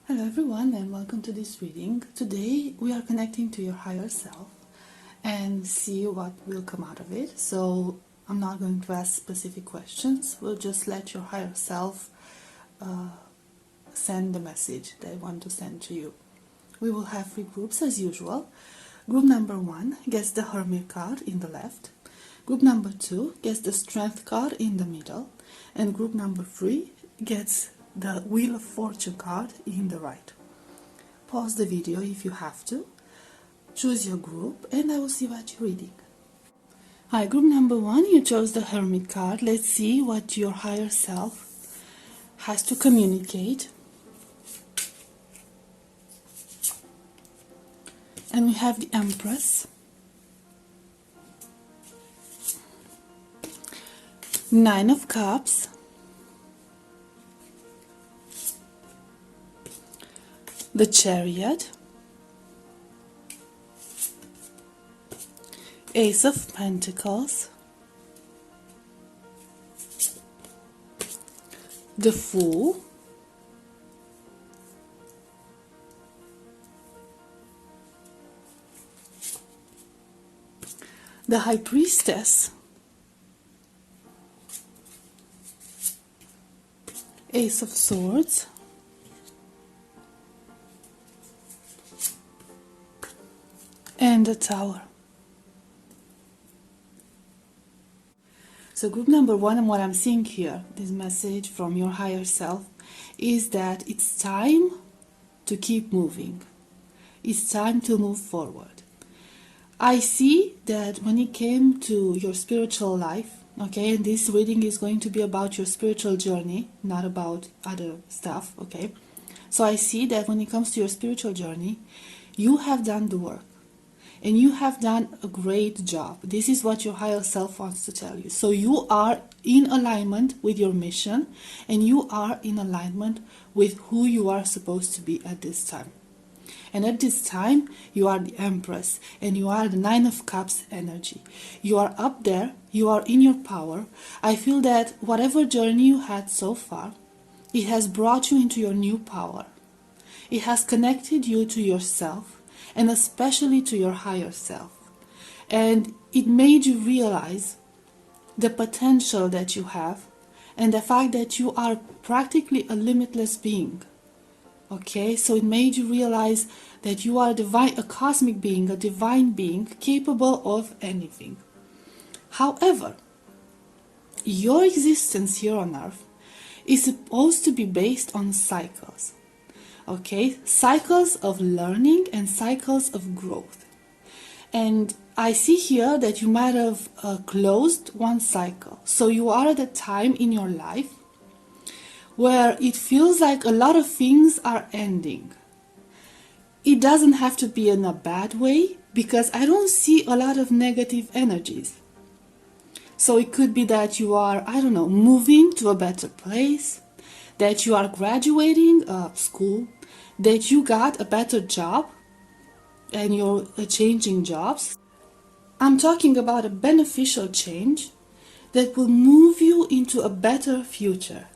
Hello everyone and welcome to this reading. Today we are connecting to your higher self and see what will come out of it. So I'm not going to ask specific questions. We'll just let your higher self send the message they want to send to you. We will have three groups as usual. Group number 1 gets the Hermit card in the left. Group number 2 gets the Strength card in the middle. And group number 3 gets the Wheel of Fortune card in the right. Pause the video if you have to. Choose your group and I will see what you're reading. Hi, group number 1, you chose the Hermit card. Let's see what your higher self has to communicate. And we have the Empress, Nine of Cups, the Chariot, Ace of Pentacles, the Fool, the High Priestess, Ace of Swords, and the Tower. So group number 1, and what I'm seeing here, this message from your higher self, is that it's time to keep moving. It's time to move forward. I see that when it came to your spiritual life, okay, and this reading is going to be about your spiritual journey, not about other stuff, okay? So I see that when it comes to your spiritual journey, you have done the work. And you have done a great job. This is what your higher self wants to tell you. So you are in alignment with your mission, and you are in alignment with who you are supposed to be at this time. And at this time, you are the Empress, and you are the Nine of Cups energy. You are up there, you are in your power. I feel that whatever journey you had so far, it has brought you into your new power. It has connected you to yourself, and especially to your higher self. And it made you realize the potential that you have, and the fact that you are practically a limitless being. Okay, so it made you realize that you are a cosmic being, a divine being, capable of anything. However, your existence here on earth is supposed to be based on cycles. Okay, cycles of learning and cycles of growth. And I see here that you might have closed one cycle. So you are at a time in your life where it feels like a lot of things are ending. It doesn't have to be in a bad way, because I don't see a lot of negative energies. So it could be that you are, I don't know, moving to a better place, that you are graduating school, that you got a better job and you're changing jobs. I'm talking about a beneficial change that will move you into a better future,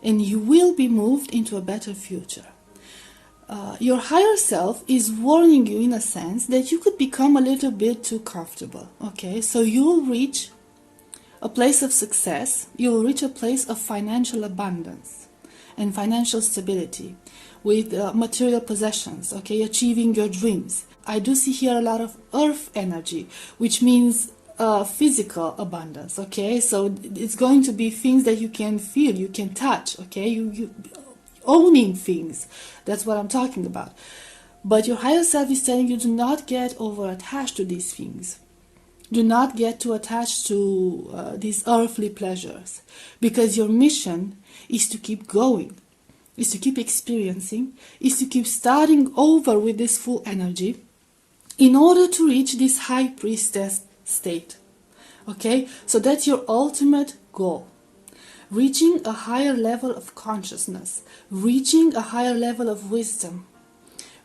and you will be moved into a better future. Your higher self is warning you in a sense that you could become a little bit too comfortable. Okay, so you'll reach a place of success, you'll reach a place of financial abundance and financial stability with material possessions, okay, achieving your dreams. I do see here a lot of earth energy, which means physical abundance, okay? So it's going to be things that you can feel, you can touch, okay? You owning things, that's what I'm talking about. But your higher self is telling you, do not get over attached to these things. Do not get too attached to these earthly pleasures, because your mission is to keep going, is to keep experiencing, is to keep starting over with this full energy in order to reach this High Priestess state. Okay, so that's your ultimate goal. Reaching a higher level of consciousness, reaching a higher level of wisdom,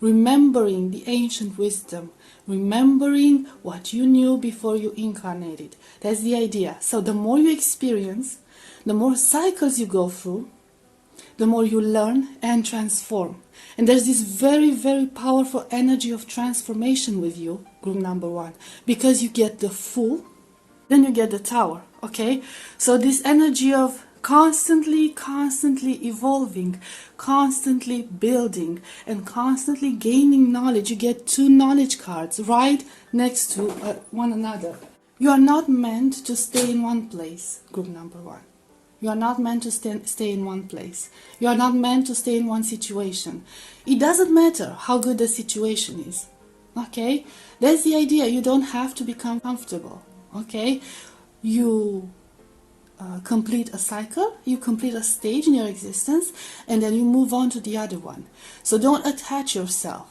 remembering the ancient wisdom, remembering what you knew before you incarnated. That's the idea. So the more you experience, the more cycles you go through, the more you learn and transform. And there's this very, very powerful energy of transformation with you, group number 1, because you get the Fool, then you get the Tower, okay? So this energy of constantly evolving, constantly building, and constantly gaining knowledge. You get 2 knowledge cards right next to one another. You are not meant to stay in one place, group number 1. You are not meant to stay in one place. You are not meant to stay in one situation. It doesn't matter how good the situation is. Okay? That's the idea. You don't have to become comfortable. Okay? You complete a cycle, you complete a stage in your existence, and then you move on to the other one. So don't attach yourself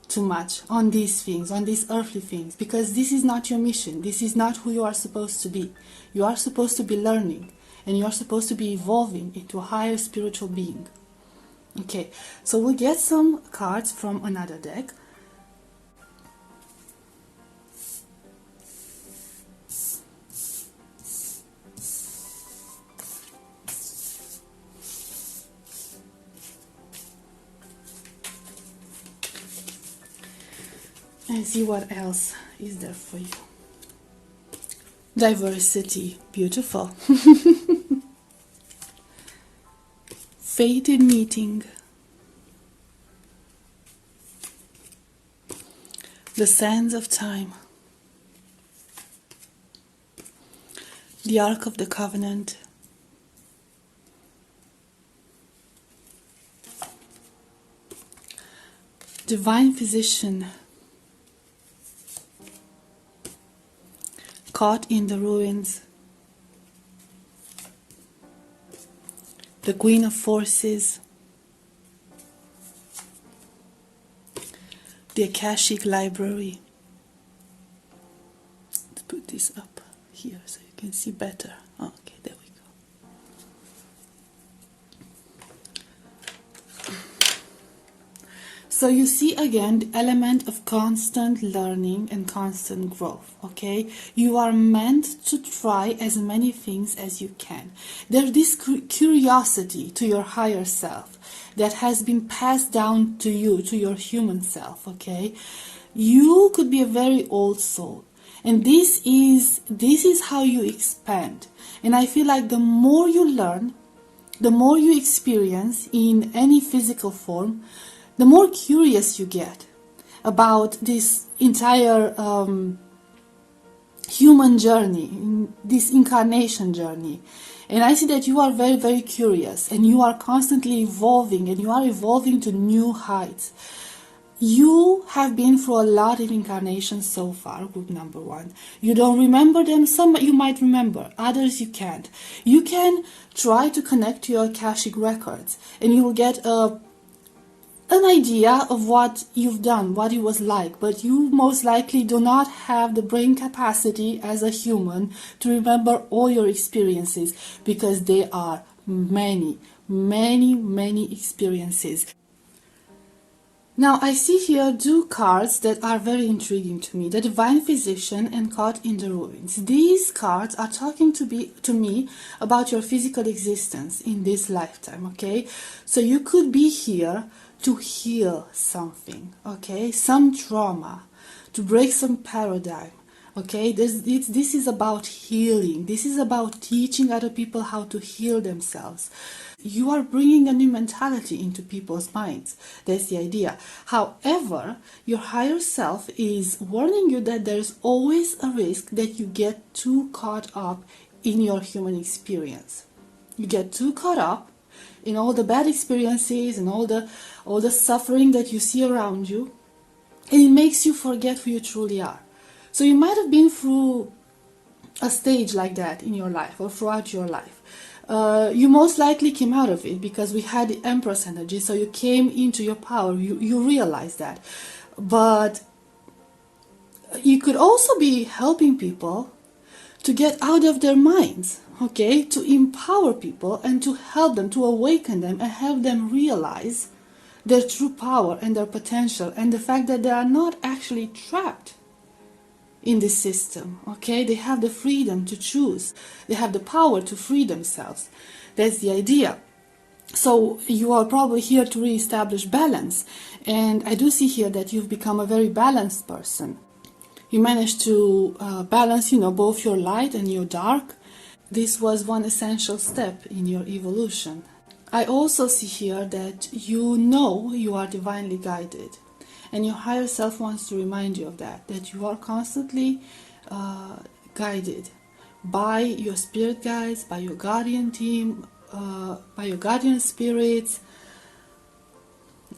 too much on these things, on these earthly things, because this is not your mission. This is not who you are supposed to be. You are supposed to be learning, and you are supposed to be evolving into a higher spiritual being. Okay, so we'll get some cards from another deck. And see what else is there for you. Diversity, beautiful. Fated meeting. The sands of time. The Ark of the Covenant. Divine Physician. Caught in the ruins. The Queen of Forces. The Akashic Library. Let's put this up here so you can see better. Okay, there we go. So you see again the element of constant learning and constant growth, okay? You are meant to try as many things as you can. There's this curiosity to your higher self that has been passed down to you, to your human self, okay? You could be a very old soul. And this is how you expand. And I feel like the more you learn, the more you experience in any physical form, the more curious you get about this entire human journey, this incarnation journey. And I see that you are very, very curious, and you are constantly evolving, and you are evolving to new heights. You have been through a lot of incarnations so far, group number 1. You don't remember them, some you might remember, others you can't. You can try to connect to your Akashic records, and you will get an idea of what you've done, what it was like, but you most likely do not have the brain capacity as a human to remember all your experiences, because there are many experiences. Now I see here 2 cards that are very intriguing to me. The Divine Physician and Caught in the Ruins. These cards are talking to me about your physical existence in this lifetime, okay? So you could be here to heal something, okay? Some trauma, to break some paradigm, okay? This is about healing. This is about teaching other people how to heal themselves. You are bringing a new mentality into people's minds. That's the idea. However, your higher self is warning you that there's always a risk that you get too caught up in your human experience. You get too caught up in all the bad experiences and all the suffering that you see around you, and it makes you forget who you truly are. So you might have been through a stage like that in your life or throughout your life. You most likely came out of it because we had the Empress energy, so you came into your power, you realized that. But you could also be helping people to get out of their minds, okay, to empower people and to help them, to awaken them and help them realize their true power and their potential, and the fact that they are not actually trapped in this system, okay? They have the freedom to choose. They have the power to free themselves. That's the idea. So you are probably here to reestablish balance. And I do see here that you've become a very balanced person. You managed to balance, both your light and your dark. This was one essential step in your evolution. I also see here that you know you are divinely guided. And your higher self wants to remind you of that you are constantly guided by your spirit guides, by your guardian team, by your guardian spirits,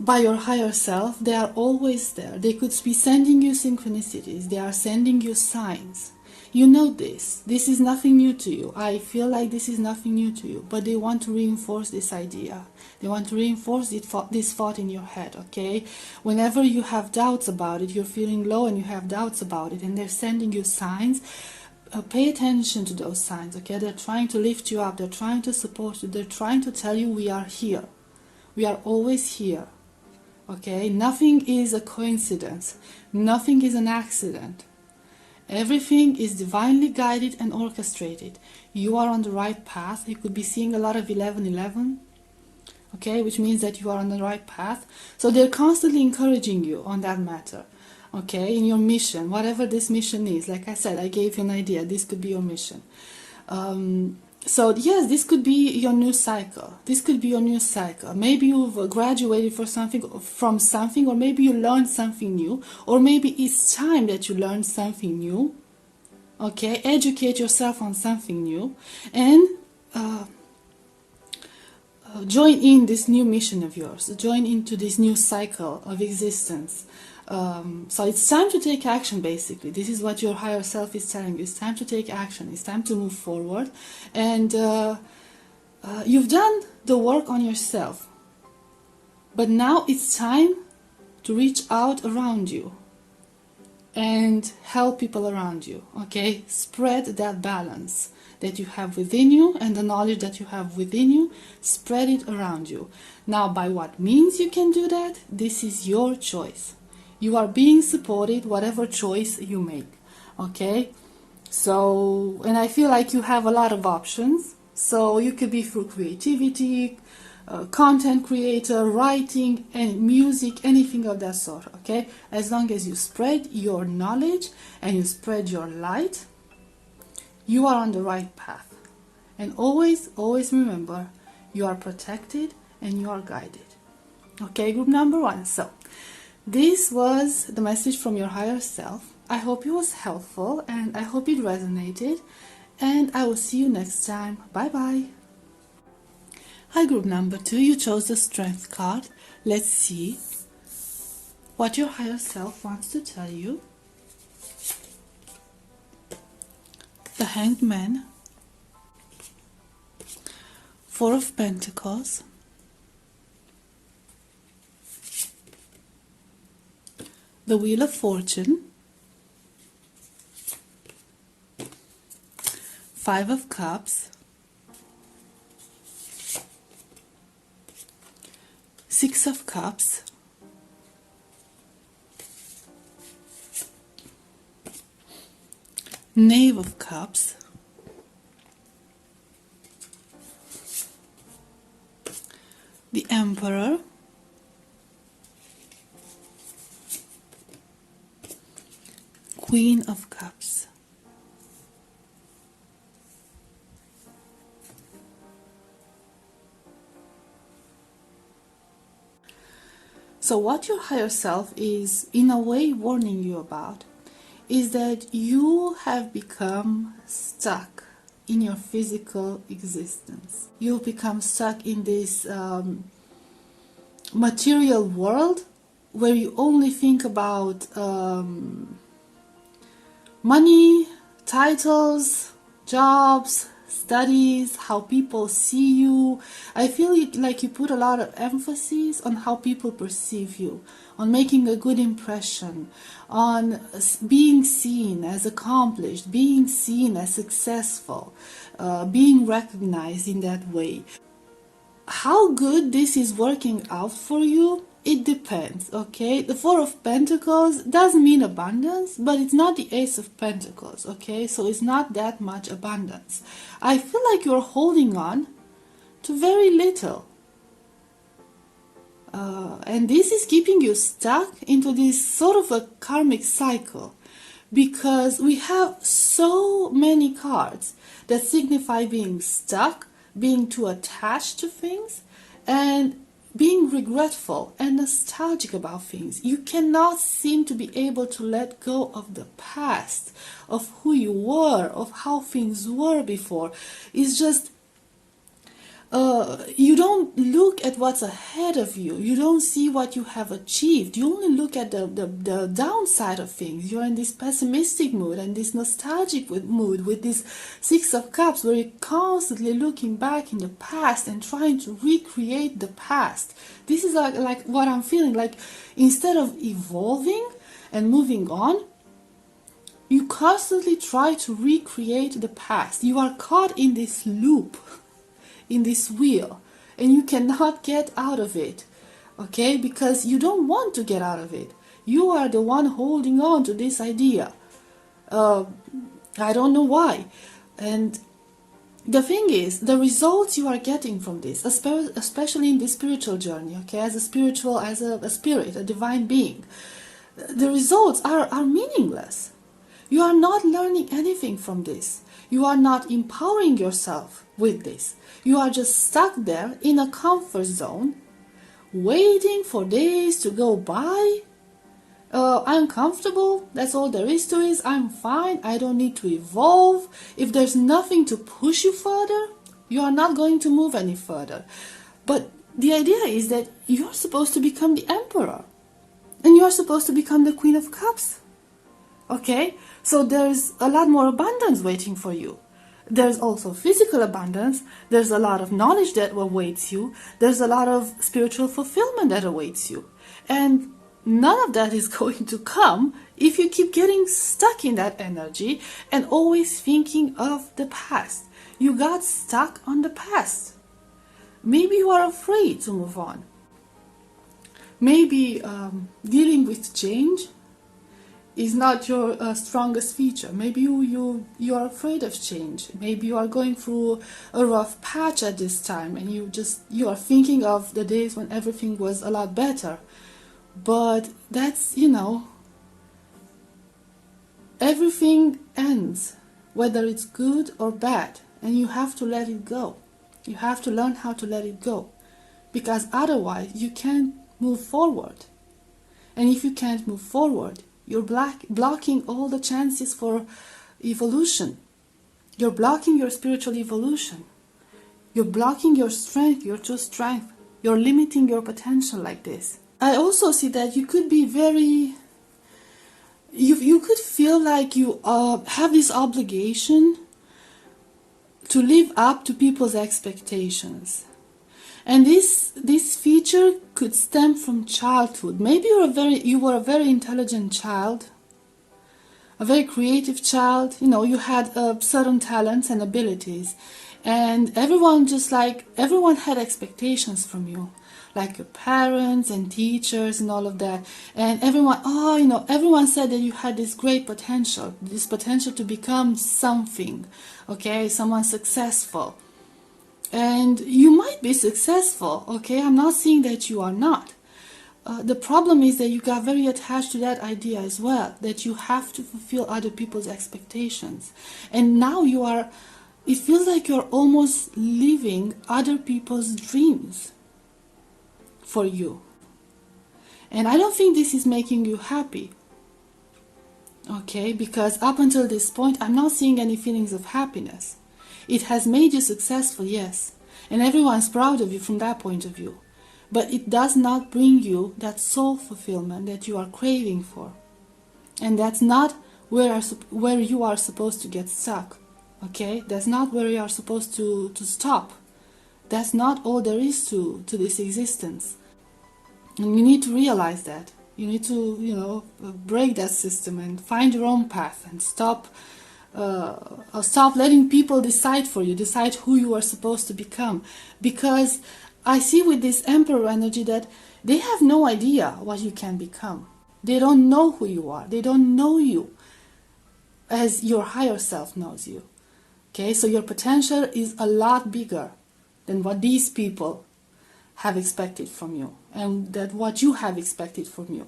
by your higher self. They are always there. They could be sending you synchronicities. They are sending you signs. You know this. This is nothing new to you. I feel like this is nothing new to you. But they want to reinforce this idea. They want to reinforce this thought in your head, okay? Whenever you have doubts about it, you're feeling low and you have doubts about it, and they're sending you signs, pay attention to those signs, okay? They're trying to lift you up. They're trying to support you. They're trying to tell you we are here. We are always here. Okay, nothing is a coincidence. Nothing is an accident. Everything is divinely guided and orchestrated. You are on the right path. You could be seeing a lot of 1111, okay, which means that you are on the right path. So they're constantly encouraging you on that matter, okay, in your mission, whatever this mission is. Like I said, I gave you an idea. This could be your mission. So yes, this could be your new cycle. This could be your new cycle. Maybe you've graduated from something, or maybe you learned something new, or maybe it's time that you learn something new. Okay, educate yourself on something new, and join in this new mission of yours. Join into this new cycle of existence. So it's time to take action, basically. This is what your higher self is telling you. It's time to take action. It's time to move forward. And you've done the work on yourself. But now it's time to reach out around you and help people around you, okay? Spread that balance that you have within you and the knowledge that you have within you. Spread it around you. Now, by what means you can do that, this is your choice. You are being supported, whatever choice you make, okay? So, and I feel like you have a lot of options. So you could be through creativity, content creator, writing, and music, anything of that sort, okay? As long as you spread your knowledge and you spread your light, you are on the right path. And always, always remember, you are protected and you are guided. Okay, group number 1. So, this was the message from your higher self. I hope it was helpful and I hope it resonated. And I will see you next time. Bye bye. Hi, group number 2. You chose the Strength card. Let's see what your higher self wants to tell you. The Hanged Man, 4 of Pentacles, the Wheel of Fortune, 5 of Cups, 6 of Cups, Knave of Cups, the Emperor, Queen of Cups. So what your higher self is in a way warning you about is that you have become stuck in your physical existence. You've become stuck in this material world where you only think about money, titles, jobs, studies, how people see you. I feel like you put a lot of emphasis on how people perceive you, on making a good impression, on being seen as accomplished, being seen as successful, being recognized in that way. How good this is working out for you, it depends, okay? The 4 of Pentacles doesn't mean abundance, but it's not the Ace of Pentacles, okay? So it's not that much abundance. I feel like you're holding on to very little. And this is keeping you stuck into this sort of a karmic cycle, because we have so many cards that signify being stuck, being too attached to things, and being regretful and nostalgic about things. You cannot seem to be able to let go of the past, of who you were, of how things were before. It's just you don't look at what's ahead of you. You don't see what you have achieved. You only look at the downside of things. You're in this pessimistic mood and this nostalgic mood with this Six of Cups, where you're constantly looking back in the past and trying to recreate the past. This is like what I'm feeling. Like, instead of evolving and moving on, you constantly try to recreate the past. You are caught in this loop, in this wheel, and you cannot get out of it, okay? Because you don't want to get out of it. You are the one holding on to this idea. I don't know why. And the thing is, the results you are getting from this, especially in the spiritual journey, okay, as a spirit, a divine being, the results are meaningless. You are not learning anything from this. You are not empowering yourself with this. You are just stuck there in a comfort zone, waiting for days to go by. I'm comfortable, that's all there is to it. I'm fine, I don't need to evolve. If there's nothing to push you further, you are not going to move any further. But the idea is that you're supposed to become the emperor, and you're supposed to become the Queen of Cups. Okay? So there's a lot more abundance waiting for you. There's also physical abundance. There's a lot of knowledge that awaits you. There's a lot of spiritual fulfillment that awaits you. And none of that is going to come if you keep getting stuck in that energy and always thinking of the past. You got stuck on the past. Maybe you are afraid to move on. Maybe dealing with change is not your strongest feature. Maybe you are afraid of change. Maybe you are going through a rough patch at this time, and you are thinking of the days when everything was a lot better. But that's, everything ends, whether it's good or bad, and you have to let it go. You have to learn how to let it go, because otherwise you can't move forward. And if you can't move forward, you're blocking all the chances for evolution. You're blocking your spiritual evolution. You're blocking your strength, your true strength. You're limiting your potential like this. I also see that you could be you could feel like you have this obligation to live up to people's expectations. And this feature could stem from childhood. Maybe you were a very intelligent child, a very creative child. You had certain talents and abilities, and everyone had expectations from you, like your parents and teachers and all of that. And everyone said that you had this great potential, to become something, okay, someone successful. And you might be successful, okay? I'm not saying that you are not. The problem is that you got very attached to that idea as well, that you have to fulfill other people's expectations. And now it feels like you're almost living other people's dreams for you. And I don't think this is making you happy, okay? Because up until this point, I'm not seeing any feelings of happiness. It has made you successful, yes, and everyone's proud of you from that point of view. But it does not bring you that soul fulfillment that you are craving for. And that's not where you are supposed to get stuck, okay? That's not where you are supposed to stop. That's not all there is to this existence. And you need to realize that. You need to, break that system and find your own path and stop letting people decide for you, decide who you are supposed to become. Because I see with this Emperor energy that they have no idea what you can become. They don't know who you are. They don't know you as your higher self knows you. Okay, so your potential is a lot bigger than what these people have expected from you, and that what you have expected from you.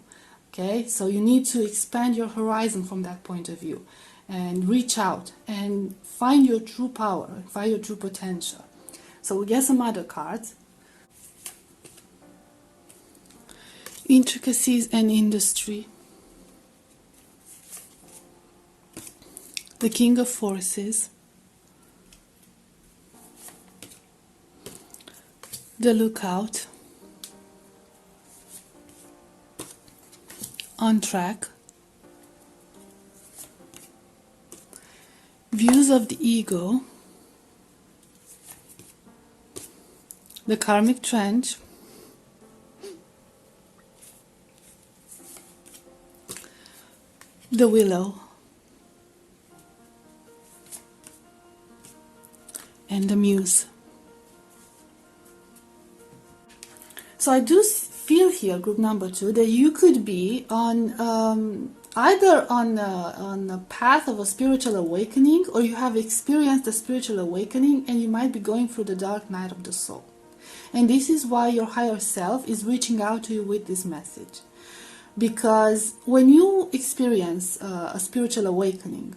Okay, so you need to expand your horizon from that point of view and reach out and find your true power, find your true potential. So we get some other cards. Intricacies and industry. The King of Forces. The Lookout. On track. Views of the ego. The Karmic Trench. The Willow. And the Muse. So I do feel here, group number 2, that you could be on either on a path of a spiritual awakening, or you have experienced a spiritual awakening and you might be going through the dark night of the soul. And this is why your higher self is reaching out to you with this message. Because when you experience a spiritual awakening,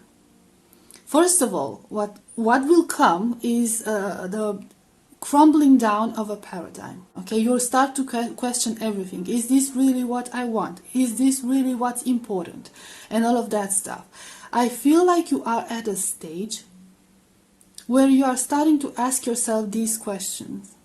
first of all, what will come is the crumbling down of a paradigm. Okay, you'll start to question everything. Is this really what I want? Is this really what's important? And all of that stuff. I feel like you are at a stage where you are starting to ask yourself these questions.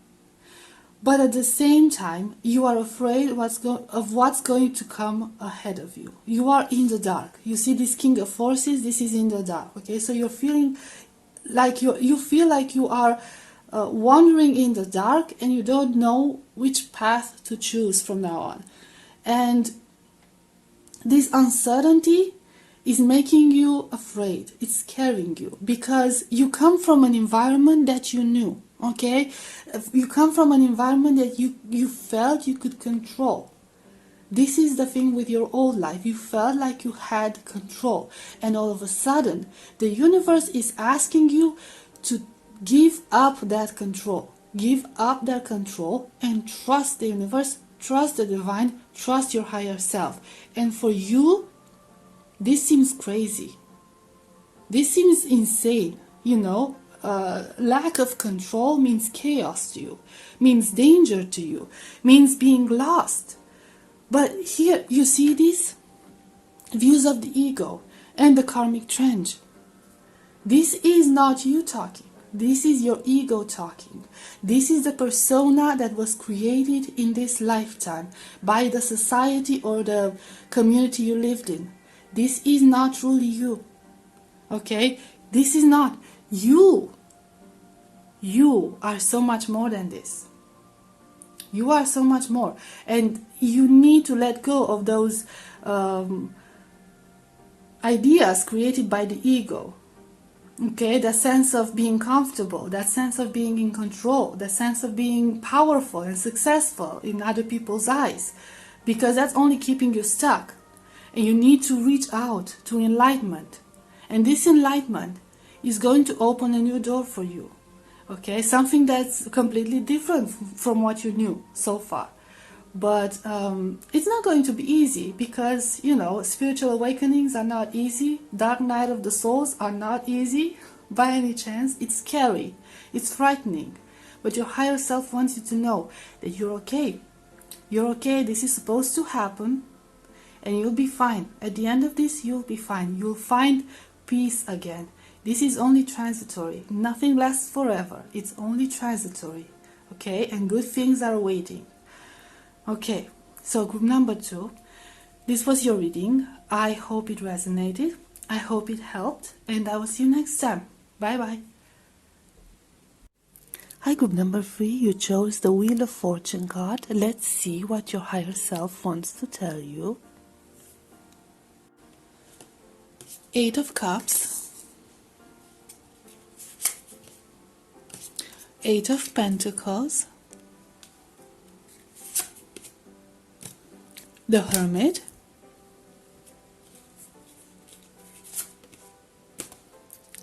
But at the same time, you are afraid of what's going to come ahead of you. You are in the dark. You see this King of Forces, this is in the dark. Okay, so you're feeling like you feel like you are wandering in the dark, and you don't know which path to choose from now on. And this uncertainty is making you afraid. It's scaring you because you come from an environment that you knew. Okay, you come from an environment that you felt you could control. This is the thing with your old life. You felt like you had control, and all of a sudden the universe is asking you to give up that control. Give up that control and trust the universe, trust the divine, trust your higher self. And for you, this seems crazy. This seems insane, you know. Lack of control means chaos to you, means danger to you, means being lost. But here you see these views of the ego and the karmic trench. This is not you talking. This is your ego talking. This is the persona that was created in this lifetime by the society or the community you lived in. This is not truly you. Okay? This is not you. You are so much more than this. You are so much more. And you need to let go of those ideas created by the ego. Okay, that sense of being comfortable, that sense of being in control, that sense of being powerful and successful in other people's eyes, because that's only keeping you stuck. And you need to reach out to enlightenment. And this enlightenment is going to open a new door for you. Okay, something that's completely different from what you knew so far. But it's not going to be easy because, you know, spiritual awakenings are not easy. Dark night of the souls are not easy by any chance. It's scary. It's frightening. But your higher self wants you to know that you're okay. You're okay. This is supposed to happen. And you'll be fine. At the end of this, you'll be fine. You'll find peace again. This is only transitory. Nothing lasts forever. It's only transitory. Okay? And good things are waiting. Okay, so group number 2, this was your reading. I hope it resonated. I hope it helped. And I will see you next time. Bye-bye. Hi, group number 3. You chose the Wheel of Fortune card. Let's see what your higher self wants to tell you. 8 of Cups. 8 of Pentacles. The Hermit,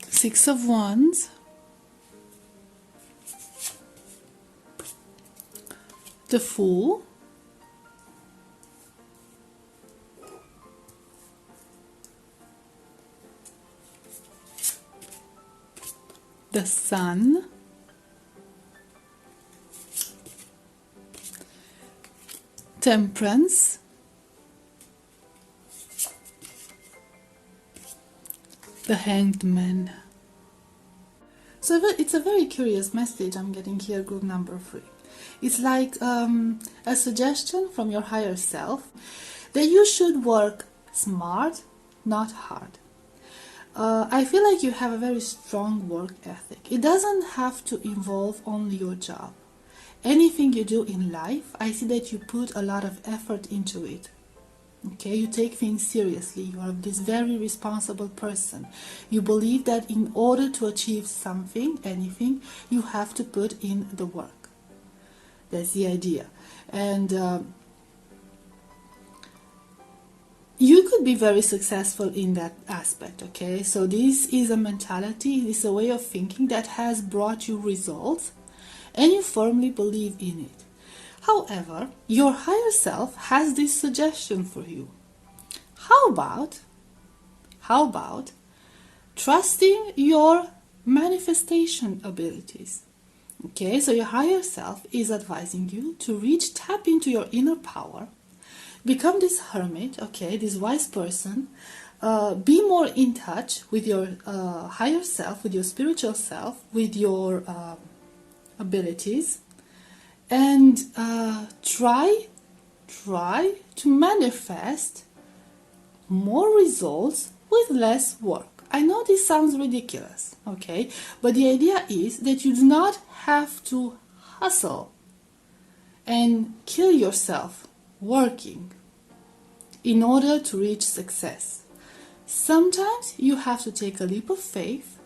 Six of Wands, the Fool, the Sun, Temperance, the Hanged Man. So it's a very curious message I'm getting here, group number 3. It's like a suggestion from your higher self that you should work smart, not hard. I feel like you have a very strong work ethic. It doesn't have to involve only your job. Anything you do in life, I see that you put a lot of effort into it. Okay, you take things seriously. You are this very responsible person. You believe that in order to achieve something, anything, you have to put in the work. That's the idea. And you could be very successful in that aspect, okay? So this is a mentality, this is a way of thinking that has brought you results, and you firmly believe in it. However, your higher self has this suggestion for you. How about trusting your manifestation abilities? Okay, so your higher self is advising you to tap into your inner power, become this hermit, okay, this wise person, be more in touch with your higher self, with your spiritual self, with your abilities, and try to manifest more results with less work. I know this sounds ridiculous, okay, but the idea is that you do not have to hustle and kill yourself working in order to reach success. Sometimes you have to take a leap of faith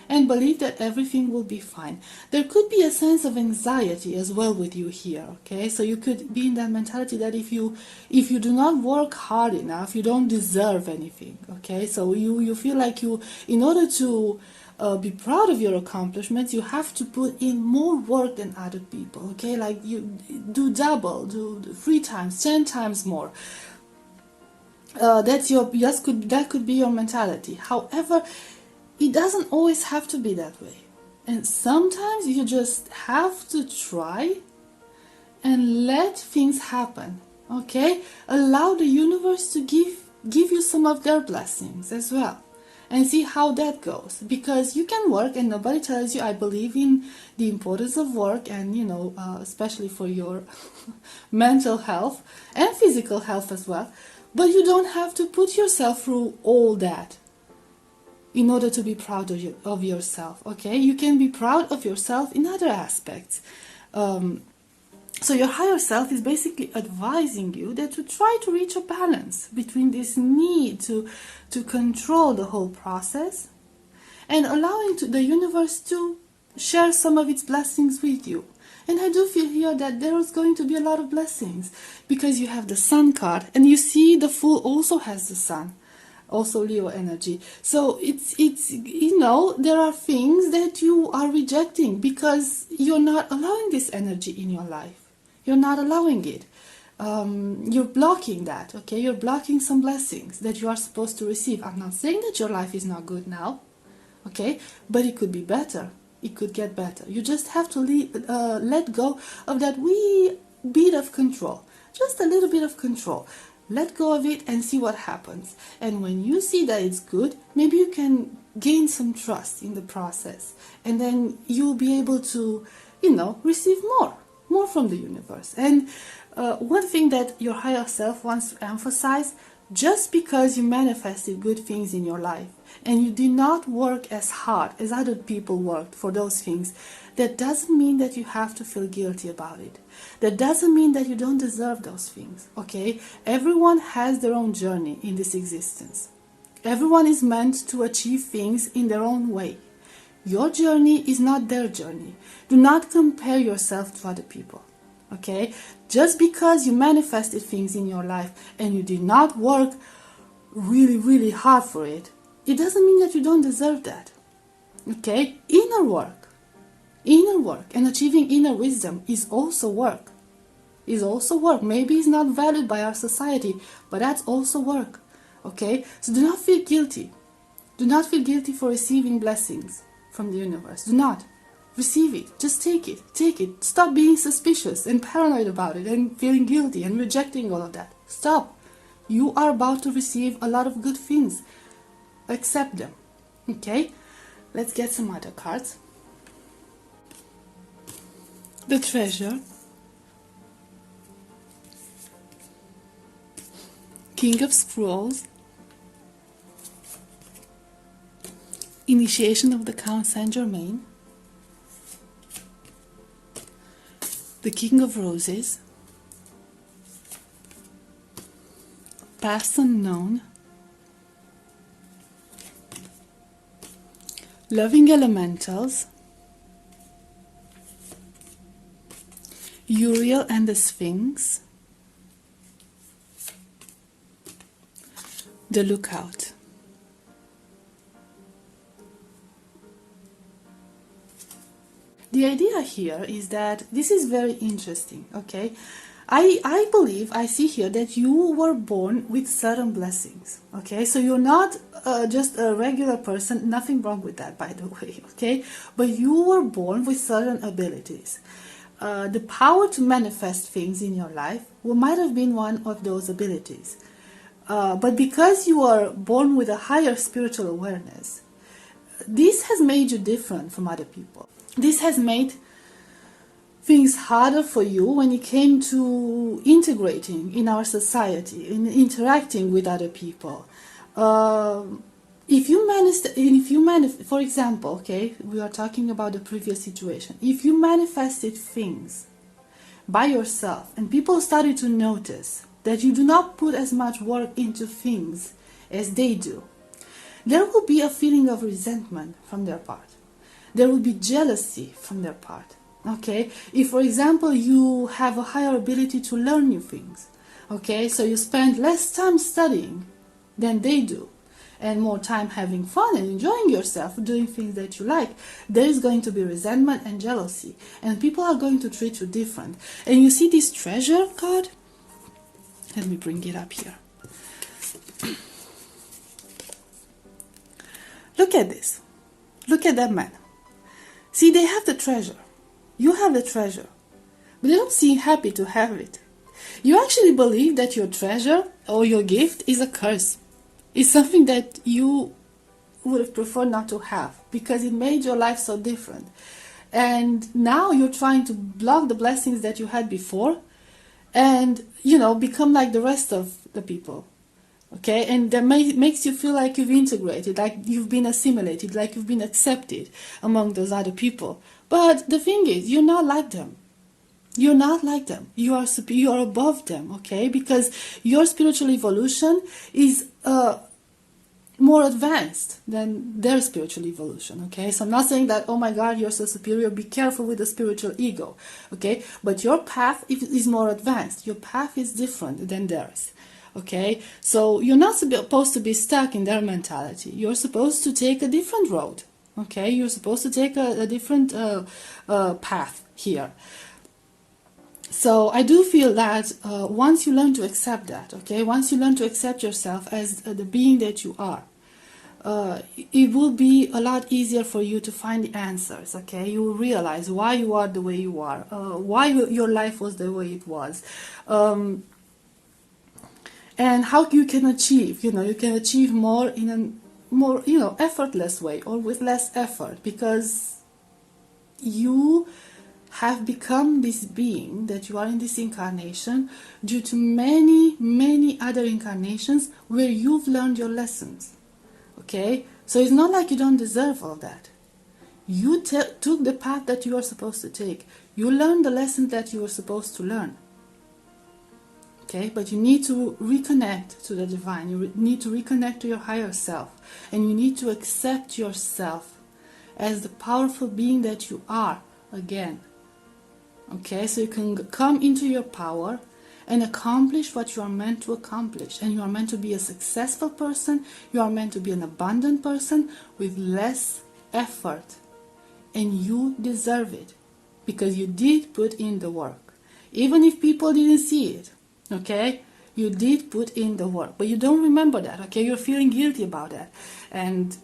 and believe that everything will be fine. There could be a sense of anxiety as well with you here, okay? So you could be in that mentality that if you do not work hard enough, you don't deserve anything, okay? So you feel like in order to be proud of your accomplishments, you have to put in more work than other people, okay? Like you do double, do 3 times, 10 times more. That could be your mentality. However, it doesn't always have to be that way. And sometimes you just have to try and let things happen, okay? Allow the universe to give you some of their blessings as well, and see how that goes. Because you can work, and nobody tells you, I believe in the importance of work, and especially for your mental health and physical health as well. But you don't have to put yourself through all that in order to be proud of yourself, okay? You can be proud of yourself in other aspects. So your higher self is basically advising you that to try to reach a balance between this need to control the whole process and allowing the universe to share some of its blessings with you. And I do feel here that there is going to be a lot of blessings, because you have the Sun card, and you see the Fool also has the Sun, also Leo energy. So it's there are things that you are rejecting because you're not allowing this energy in your life. You're not allowing it. You're blocking that, okay? You're blocking some blessings that you are supposed to receive. I'm not saying that your life is not good now, okay? But it could be better. It could get better. You just have to let go of that wee bit of control. Just a little bit of control. Let go of it and see what happens. And when you see that it's good, maybe you can gain some trust in the process. And then you'll be able to, receive more from the universe. And one thing that your higher self wants to emphasize, just because you manifested good things in your life and you did not work as hard as other people worked for those things, that doesn't mean that you have to feel guilty about it. That doesn't mean that you don't deserve those things, okay? Everyone has their own journey in this existence. Everyone is meant to achieve things in their own way. Your journey is not their journey. Do not compare yourself to other people, okay? Just because you manifested things in your life and you did not work really, really hard for it, it doesn't mean that you don't deserve that, okay? Inner work and achieving inner wisdom is also work, is also work. Maybe it's not valued by our society, but that's also work. Okay? So do not feel guilty. Do not feel guilty for receiving blessings from the universe. Do not. Receive it. Just take it. Take it. Stop being suspicious and paranoid about it and feeling guilty and rejecting all of that. Stop. You are about to receive a lot of good things. Accept them. Okay? Let's get some other cards. The Treasure. King of Scrolls. Initiation of the Count Saint Germain. The King of Roses. Past Unknown. Loving Elementals. Uriel and the Sphinx. The Lookout. The idea here is that this is very interesting, okay? I believe, I see here that you were born with certain blessings, okay? So you're not just a regular person, nothing wrong with that, by the way, okay? But you were born with certain abilities. The power to manifest things in your life might have been one of those abilities. But because you are born with a higher spiritual awareness, this has made you different from other people. This has made things harder for you when it came to integrating in our society, in interacting with other people. If you for example, okay, we are talking about the previous situation. If you manifested things by yourself and people started to notice that you do not put as much work into things as they do, there will be a feeling of resentment from their part. There will be jealousy from their part. Okay, if for example you have a higher ability to learn new things, okay, so you spend less time studying than they do and more time having fun and enjoying yourself, doing things that you like, there is going to be resentment and jealousy, and people are going to treat you different. And you see this Treasure card? Let me bring it up here. Look at this. Look at that man. See, they have the treasure. You have the treasure. But they don't seem happy to have it. You actually believe that your treasure or your gift is a curse. It's something that you would have preferred not to have because it made your life so different. And now you're trying to block the blessings that you had before and, become like the rest of the people. Okay, and that makes you feel like you've integrated, like you've been assimilated, like you've been accepted among those other people. But the thing is, you're not like them. You're not like them. You are above them, okay? Because your spiritual evolution is more advanced than their spiritual evolution, okay? So I'm not saying that, oh my God, you're so superior, be careful with the spiritual ego, okay? But your path is more advanced. Your path is different than theirs. Okay, so you're not supposed to be stuck in their mentality. You're supposed to take a different road. Okay, you're supposed to take a different path here. So I do feel that once you learn to accept that, okay, once you learn to accept yourself as the being that you are, it will be a lot easier for you to find the answers, okay? You will realize why you are the way you are, why your life was the way it was. And how you can achieve, you can achieve more in a more, effortless way or with less effort, because you have become this being that you are in this incarnation due to many, many other incarnations where you've learned your lessons, okay? So it's not like you don't deserve all that. You took the path that you are supposed to take. You learned the lessons that you were supposed to learn. Okay, but you need to reconnect to the divine. You need to reconnect to your higher self. And you need to accept yourself as the powerful being that you are again. Okay, so you can come into your power and accomplish what you are meant to accomplish. And you are meant to be a successful person. You are meant to be an abundant person with less effort. And you deserve it because you did put in the work. even if people didn't see it, okay? You did put in the work, but you don't remember that, okay? You're feeling guilty about that. And,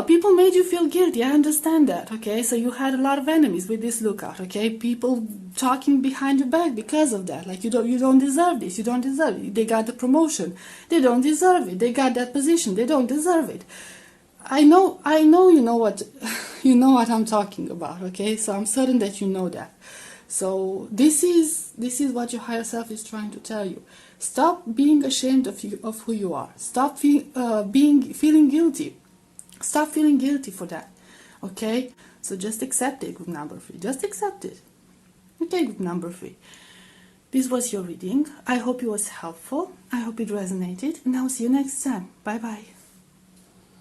people made you feel guilty. I understand that, okay? So you had a lot of enemies with this lookout, okay? People talking behind your back because of that. Like, you don't deserve this. You don't deserve it. They got the promotion. They don't deserve it. They got that position. They don't deserve it. I know you know what you know what I'm talking about, okay? So I'm certain that you know that. So this is what your higher self is trying to tell you. Stop being ashamed of who you are. Stop feeling guilty. Stop feeling guilty for that. Okay? So just accept it, group number 3. Just accept it. Okay, group number 3. This was your reading. I hope it was helpful. I hope it resonated. And I'll see you next time. Bye bye.